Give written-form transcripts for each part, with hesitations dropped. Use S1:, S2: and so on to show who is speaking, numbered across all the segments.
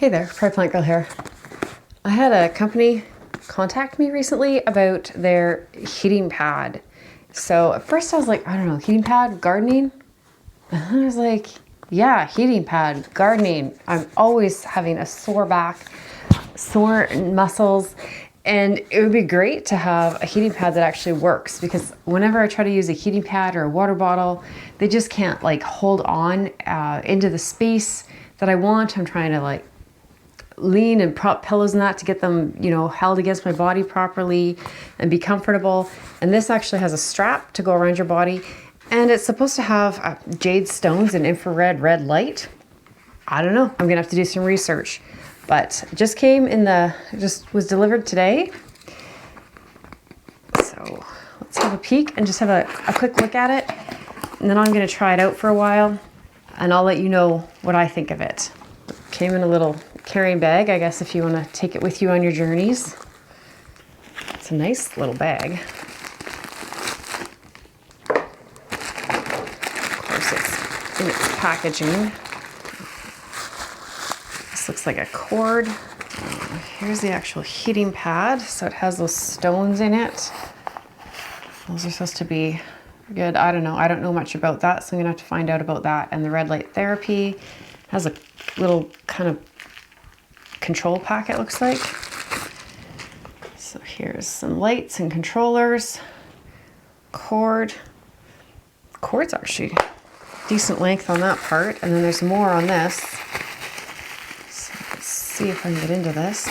S1: Hey there, Pride Plant Girl here. I had a company contact me recently about their heating pad. So at first I was like, I don't know, heating pad, gardening? And then I was like, yeah, heating pad, gardening. I'm always having a sore back, sore muscles, and it would be great to have a heating pad that actually works, because whenever I try to use a heating pad or a water bottle, they just can't like hold on into the space that I want. I'm trying to like lean and prop pillows and that to get them, you know, held against my body properly and be comfortable. And this actually has a strap to go around your body, and it's supposed to have jade stones and infrared red light. I don't know. I'm gonna have to do some research, but it just came in just was delivered today. So let's have a peek and just have a quick look at it, and then I'm gonna try it out for a while, and I'll let you know what I think of it. Came in a little carrying bag, I guess, if you want to take it with you on your journeys. It's a nice little bag. Of course, it's in its packaging. This looks like a cord. Here's the actual heating pad. So it has those stones in it. Those are supposed to be good. I don't know. I don't know much about that, so I'm gonna have to find out about that. And the red light therapy has a little kind of control pack, it looks like. So here's some lights and controllers. Cord's actually decent length on that part, and then there's more on this. So let's see if I can get into this.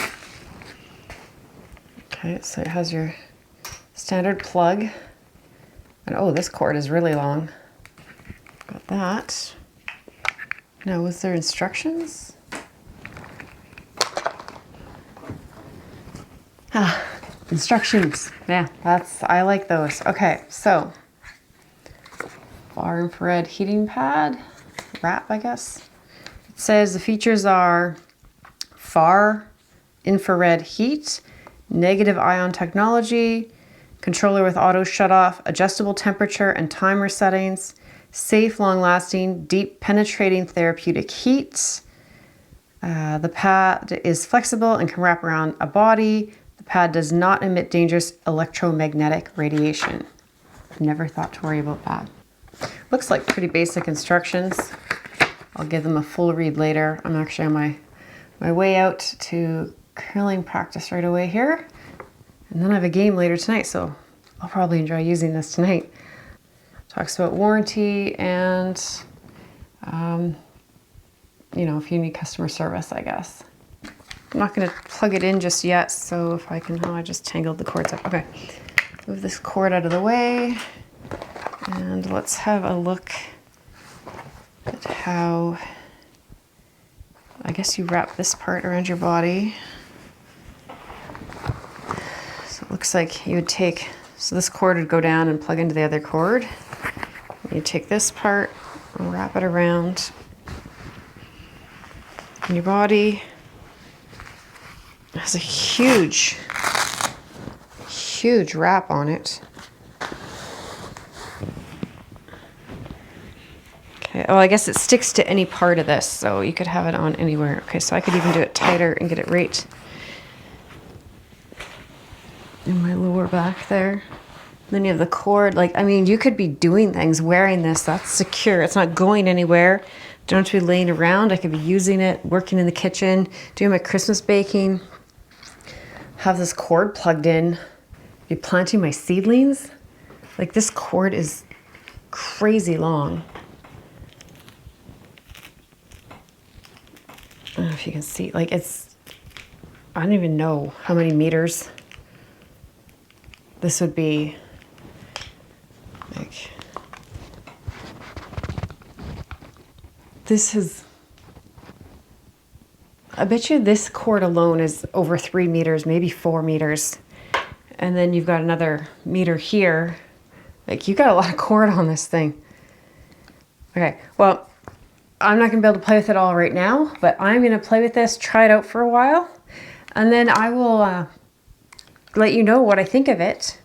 S1: Okay, so it has your standard plug, and oh, this cord is really long. Got that. Now, was there instructions? Instructions. Yeah, I like those. Okay, so far infrared heating pad, wrap, I guess. It says the features are far infrared heat, negative ion technology, controller with auto shut off, adjustable temperature and timer settings, safe, long-lasting, deep penetrating therapeutic heat. The pad is flexible and can wrap around a body. The pad does not emit dangerous electromagnetic radiation. Never thought to worry about that. Looks like pretty basic instructions. I'll give them a full read later. I'm actually on my way out to curling practice right away here. And then I have a game later tonight, so I'll probably enjoy using this tonight. Talks about warranty and, you know, if you need customer service, I guess. I'm not going to plug it in just yet, so if I can, I just tangled the cords up. Okay, move this cord out of the way, and let's have a look at how, I guess you wrap this part around your body. So it looks like you would take, so this cord would go down and plug into the other cord. You take this part and wrap it around in your body. It has a huge wrap on it. Okay, oh, I guess it sticks to any part of this, so you could have it on anywhere. Okay, so I could even do it tighter and get it right in my lower back there. Then you have the cord. Like, I mean, you could be doing things wearing this. That's secure. It's not going anywhere. Don't have to be laying around. I could be using it, working in the kitchen, doing my Christmas baking. Have this cord plugged in. Be planting my seedlings. Like, this cord is crazy long. I don't know if you can see. Like, it's, I don't even know how many meters this would be. Like, this is, I bet you this cord alone is over 3 meters, maybe 4 meters. And then you've got another meter here. Like, you got a lot of cord on this thing. Okay, well, I'm not gonna be able to play with it all right now, but I'm gonna play with this, try it out for a while, and then I will let you know what I think of it.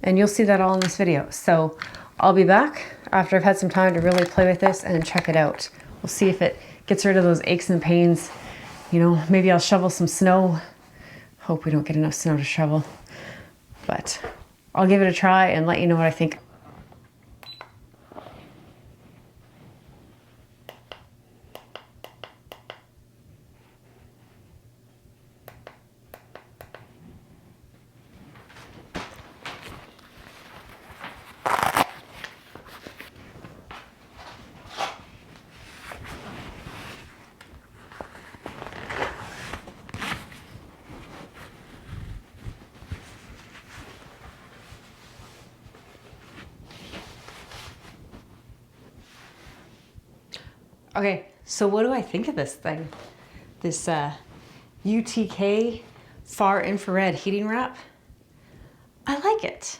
S1: And you'll see that all in this video. So I'll be back after I've had some time to really play with this and check it out. We'll see if it gets rid of those aches and pains You know, maybe I'll shovel some snow. Hope we don't get enough snow to shovel. But I'll give it a try and let you know what I think. Okay, so what do I think of this thing? This UTK far infrared heating wrap? I like it.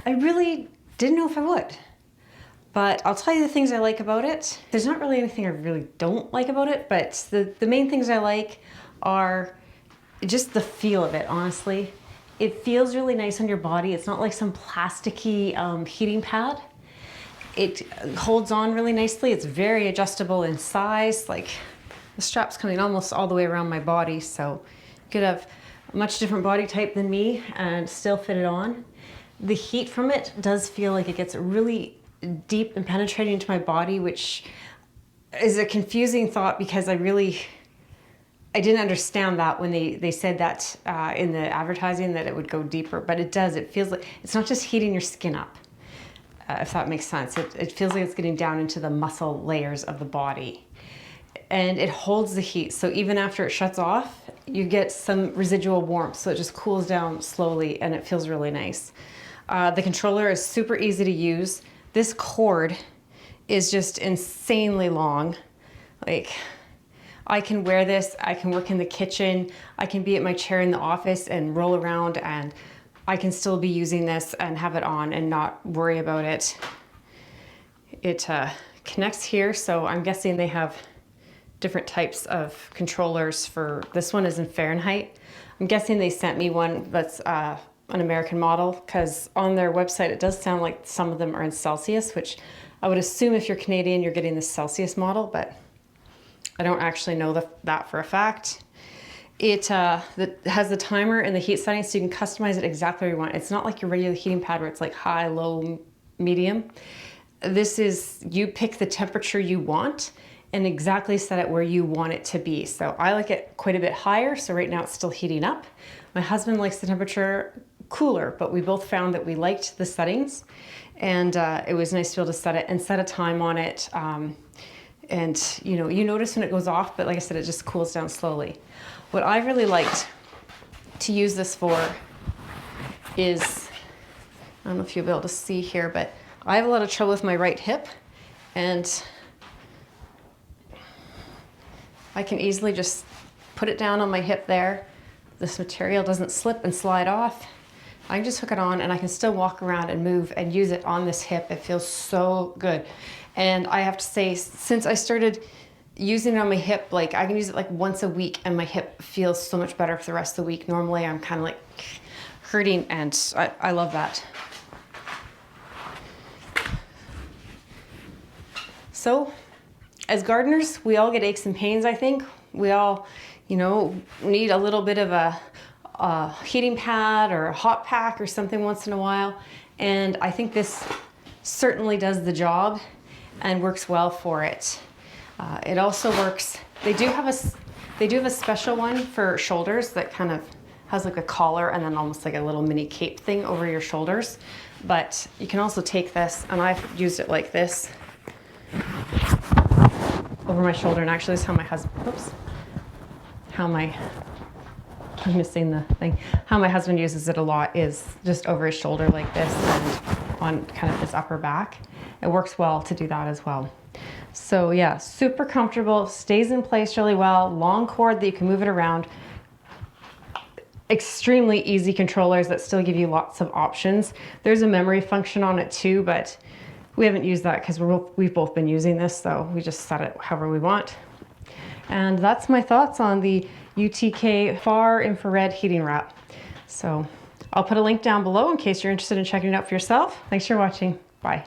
S1: I really didn't know if I would, but I'll tell you the things I like about it. There's not really anything I really don't like about it, but the main things I like are just the feel of it, honestly. It feels really nice on your body. It's not like some plasticky heating pad. It holds on really nicely. It's very adjustable in size. Like the strap's coming almost all the way around my body, so you could have a much different body type than me and still fit it on. The heat from it does feel like it gets really deep and penetrating into my body, which is a confusing thought because I didn't understand that when they said that in the advertising that it would go deeper, but it does. It feels like it's not just heating your skin up. If that makes sense. It feels like it's getting down into the muscle layers of the body. And it holds the heat. So even after it shuts off, you get some residual warmth. So it just cools down slowly and it feels really nice. The controller is super easy to use. This cord is just insanely long. Like, I can wear this, I can work in the kitchen, I can be at my chair in the office and roll around, and I can still be using this and have it on and not worry about it. It connects here, so I'm guessing they have different types of controllers for, this one is in Fahrenheit. I'm guessing they sent me one that's an American model, because on their website it does sound like some of them are in Celsius, which I would assume if you're Canadian you're getting the Celsius model, but I don't actually know that for a fact. It has the timer and the heat settings, so you can customize it exactly where you want. It's not like your regular heating pad where it's like high, low, medium. This is, you pick the temperature you want and exactly set it where you want it to be. So I like it quite a bit higher, so right now it's still heating up. My husband likes the temperature cooler, but we both found that we liked the settings, and it was nice to be able to set it and set a time on it. And you know, you notice when it goes off, but like I said, it just cools down slowly. What I really liked to use this for is, I don't know if you'll be able to see here, but I have a lot of trouble with my right hip, and I can easily just put it down on my hip there. This material doesn't slip and slide off. I can just hook it on and I can still walk around and move and use it on this hip. It feels so good. And I have to say, since I started using it on my hip, like I can use it like once a week and my hip feels so much better for the rest of the week. Normally I'm kind of like hurting, and I love that. So as gardeners, we all get aches and pains, I think. We all, you know, need a little bit of a heating pad or a hot pack or something once in a while. And I think this certainly does the job and works well for it. It also works, they do have a special one for shoulders that kind of has like a collar and then almost like a little mini cape thing over your shoulders. But you can also take this, and I've used it like this over my shoulder, and actually this is how my husband, I'm missing the thing. How my husband uses it a lot is just over his shoulder like this and on kind of his upper back. It works well to do that as well. So yeah, super comfortable, stays in place really well, long cord that you can move it around. Extremely easy controllers that still give you lots of options. There's a memory function on it too, but we haven't used that because we've both been using this, so we just set it however we want. And that's my thoughts on the UTK far infrared heating wrap. So I'll put a link down below in case you're interested in checking it out for yourself. Thanks for watching. Bye.